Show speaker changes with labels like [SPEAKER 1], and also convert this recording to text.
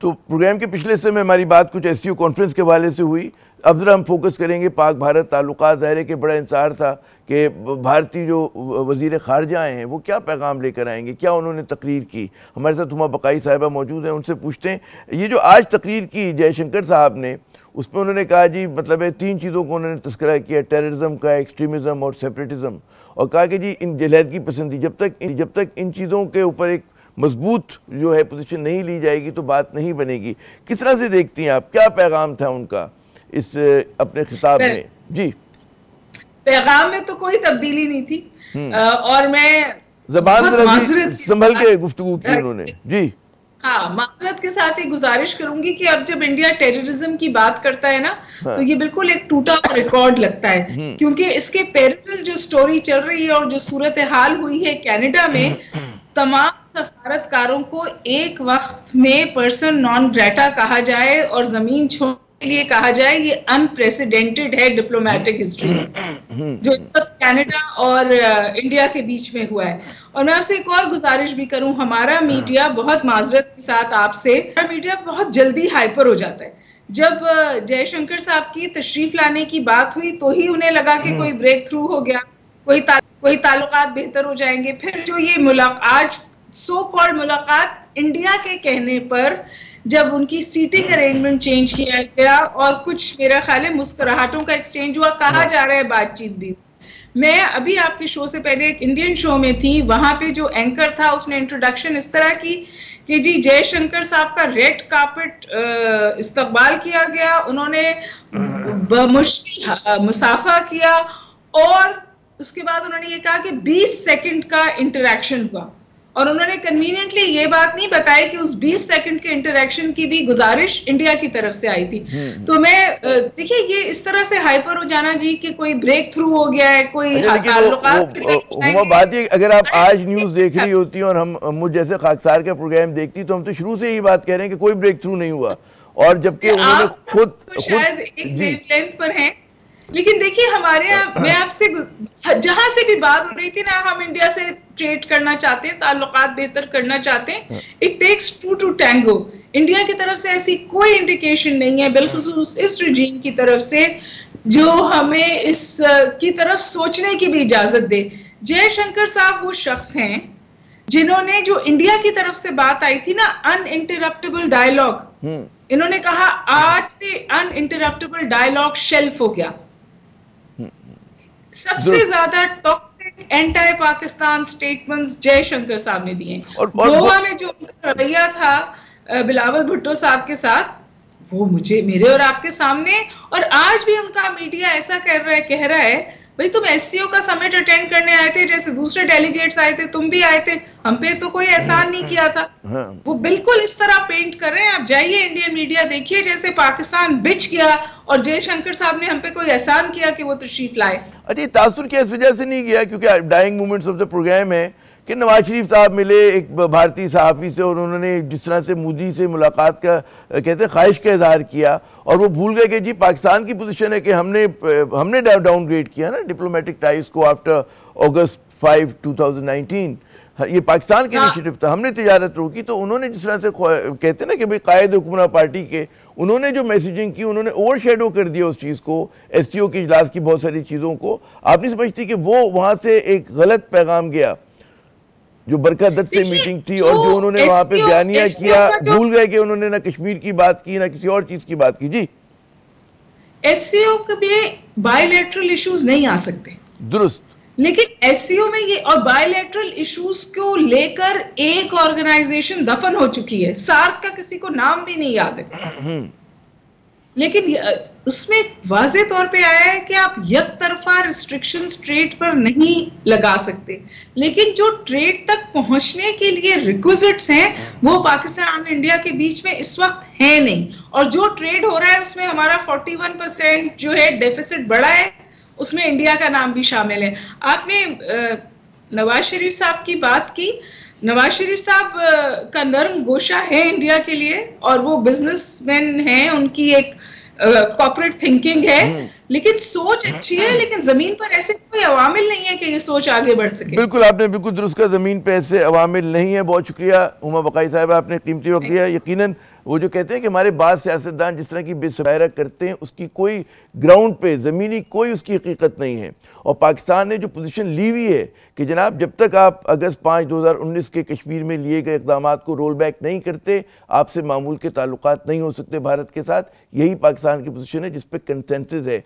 [SPEAKER 1] तो प्रोग्राम के पिछले हिस्से में हमारी बात कुछ एससीओ कॉन्फ्रेंस के हवाले से हुई। अब जरा हम फोकस करेंगे पाक भारत ताल्लुकात। ज़ाहिर है कि बड़ा इंतज़ार था कि भारतीय जो वज़ीर ख़ारजा आए हैं वो क्या पैगाम लेकर आएंगे, क्या उन्होंने तकरीर की। हमारे साथ हुमा बकाई साहिबा मौजूद हैं, उनसे पूछते हैं ये जो आज तकरीर की जयशंकर साहब ने, उसमें उन्होंने कहा जी मतलब है 3 चीज़ों को उन्होंने तस्करा किया, टेररिज्म का, एक्सट्रीमिज़म और सेपरेटिज़म, और कहा कि जी इन जलहदगी पसंदी जब तक इन चीज़ों के ऊपर एक मजबूत जो है पोजीशन नहीं ली जाएगी तो बात नहीं बनेगी। किस तरह से देखती हैं आप, क्या पैगाम था उनका इस अपने खिताब में? जी,
[SPEAKER 2] पैगाम में तो कोई तब्दीली नहीं थी और मैं
[SPEAKER 1] ज़बान संभल के गुफ्तगू की उन्होंने। जी
[SPEAKER 2] हाँ, माजरत के साथ ये गुजारिश करूंगी कि अब जब इंडिया टेररिज्म की बात करता है ना, हाँ। तो ये बिल्कुल एक टूटा रिकॉर्ड लगता है, क्योंकि इसके पैरेलल जो स्टोरी चल रही है और जो सूरत हाल हुई है कनाडा में, तमाम सफारतकारों को एक वक्त में पर्सन नॉन ग्रेटा कहा जाए और जमीन छोड़ने के लिए कहा जाए, ये अनप्रेसिडेंटेड है डिप्लोमेटिक हिस्ट्री में जो इस वक्त कनाडा और इंडिया के बीच में हुआ है। और मैं आपसे एक और गुजारिश भी करूं, हमारा मीडिया बहुत माजरत के साथ आपसे, मीडिया बहुत जल्दी हाइपर हो जाता है। जब जयशंकर साहब की तशरीफ लाने की बात हुई तो ही उन्हें लगा कि कोई ब्रेक थ्रू हो गया, कोई ताल्लुकात बेहतर हो जाएंगे। फिर जो ये आज सो कॉल्ड मुलाकात इंडिया के कहने पर जब उनकी सीटिंग अरेंजमेंट चेंज किया गया और कुछ मेरा ख्याल है मुस्कुराहटों का एक्सचेंज हुआ, कहा जा रहा है बातचीत भी। मैं अभी आपके शो से पहले एक इंडियन शो में थी, वहां पे जो एंकर था उसने इंट्रोडक्शन इस तरह की कि जी जयशंकर साहब का रेड कार्पेट इस्तकबाल किया गया, उन्होंने मुश्किल मुसाफा किया और उसके बाद उन्होंने ये कहा कि 20 सेकंड का इंटरेक्शन हुआ, और उन्होंने कन्वीनियंटली ये बात नहीं बताई कि उस 20 सेकंड के इंटरेक्शन की भी गुजारिश इंडिया की तरफ से आई थी। तो मैं देखिए ये इस तरह से हाइपर हो जाना जी कि कोई ब्रेक थ्रू हो गया है, कोई
[SPEAKER 1] बात है। अगर आप आज न्यूज देख रही होती और हम मुझ जैसे खाकसार का प्रोग्राम देखती तो हम तो शुरू से ही बात कह रहे हैं कि कोई ब्रेक थ्रू नहीं हुआ, और जबकि उन्होंने खुद
[SPEAKER 2] शायद एक वेवलेंथ पर हैं। लेकिन देखिए हमारे यहाँ, मैं आपसे जहां से भी बात हो रही थी ना, हम इंडिया से ट्रेड करना चाहते हैं, ताल्लुकात बेहतर करना चाहते हैं, it takes 2 to tango। India की तरफ से ऐसी कोई इंडिकेशन नहीं है, बिलखुसूस इस रिजीम की तरफ से, जो हमें इस की तरफ सोचने की भी इजाजत दे। जयशंकर साहब वो शख्स हैं जिन्होंने, जो इंडिया की तरफ से बात आई थी ना, अनइंटरप्टेबल डायलॉग, इन्होंने कहा आज से अनइंटरप्टेबल डायलॉग शेल्फ हो गया। सबसे ज्यादा toxic anti Pakistan statements Jaishankar साहब ने दिए। गोवा में जो उनका रवैया था बिलावल भुट्टो साहब के साथ, वो मेरे और आपके सामने, और आज भी उनका मीडिया ऐसा कह रहा है भाई तुम एससीओ का समिट अटेंड करने आए थे जैसे दूसरे डेलीगेट्स आए थे, तुम भी आए थे, हम पे तो कोई एहसान नहीं किया था। वो बिल्कुल इस तरह पेंट कर रहे हैं। आप जाइए इंडियन मीडिया देखिए, जैसे पाकिस्तान बिछ गया और जयशंकर साहब ने हम पे कोई एहसान किया कि वो तशरीफ लाए।
[SPEAKER 1] अरे तासुर क्या इस वजह से नहीं किया क्योंकि dying moments of the program है कि नवाज शरीफ साहब मिले एक भारतीय सहाफ़ी से और उन्होंने जिस तरह से मोदी से मुलाकात का कहते हैं ख्वाहिश का इजहार किया, और वो भूल गए कि जी पाकिस्तान की पोजीशन है कि हमने डाउनग्रेड किया ना डिप्लोमेटिक टाइज को आफ्टर अगस्त 5, 2019। ये पाकिस्तान के इनिशिएटिव था, हमने तिजारत रोकी। तो उन्होंने जिस तरह से कहते हैं ना कि भाई कायद हुक्मरान पार्टी के, उन्होंने जो मैसेजिंग की उन्होंने ओवरशैडो कर दिया उस चीज़ को, एसटीओ के इजलास की बहुत सारी चीज़ों को। आप नहीं समझती कि वो वहाँ से एक गलत पैगाम गया जो बरकत दत्त से मीटिंग थी और जो उन्होंने वहां पे बयानिया किया, भूल गए कि उन्होंने ना कश्मीर की बात की ना किसी और चीज की बात की। जी
[SPEAKER 2] एससीओ में बायलैटरल इश्यूज नहीं आ सकते,
[SPEAKER 1] दुरुस्त,
[SPEAKER 2] लेकिन एससीओ में ये और बायलैटरल इश्यूज को लेकर एक ऑर्गेनाइजेशन दफन हो चुकी है, सार्क का किसी को नाम भी नहीं याद है, लेकिन उसमें वाज़े तौर पे आया है कि आप एक तरफा रिस्ट्रिक्शंस ट्रेड पर नहीं लगा सकते, लेकिन जो ट्रेड तक पहुंचने के लिए रिक्विजिट्स हैं वो पाकिस्तान और इंडिया के बीच में इस वक्त है नहीं। और जो ट्रेड हो रहा है उसमें हमारा 41% जो है डेफिसिट बढ़ा है, उसमें इंडिया का नाम भी शामिल है। आपने नवाज शरीफ साहब की बात की, नवाज शरीफ साहब का नर्म गोशा है इंडिया के लिए और वो बिजनेसमैन हैं, उनकी एक कॉर्पोरेट थिंकिंग है, लेकिन सोच अच्छी है, लेकिन जमीन पर ऐसे कोई अवामिल नहीं है कि ये सोच आगे बढ़ सके।
[SPEAKER 1] बिल्कुल, आपने बिल्कुल दुरुस्त कहा, जमीन पे ऐसे अवामिल नहीं है। बहुत शुक्रिया उमा बकाई साहब, आपने कीमती वक्त दिया। यकीनन वो जो कहते हैं कि हमारे बाद सियासतदान जिस तरह की बेसब्रा करते हैं, उसकी कोई ग्राउंड पे ज़मीनी कोई उसकी हकीकत नहीं है। और पाकिस्तान ने जो पोजीशन ली हुई है कि जनाब जब तक आप अगस्त 5 2019 के कश्मीर में लिए गए इक़दाम को रोल बैक नहीं करते, आपसे मामूल के ताल्लुकात नहीं हो सकते भारत के साथ। यही पाकिस्तान की पोजीशन है जिस पर कंसेंसस है।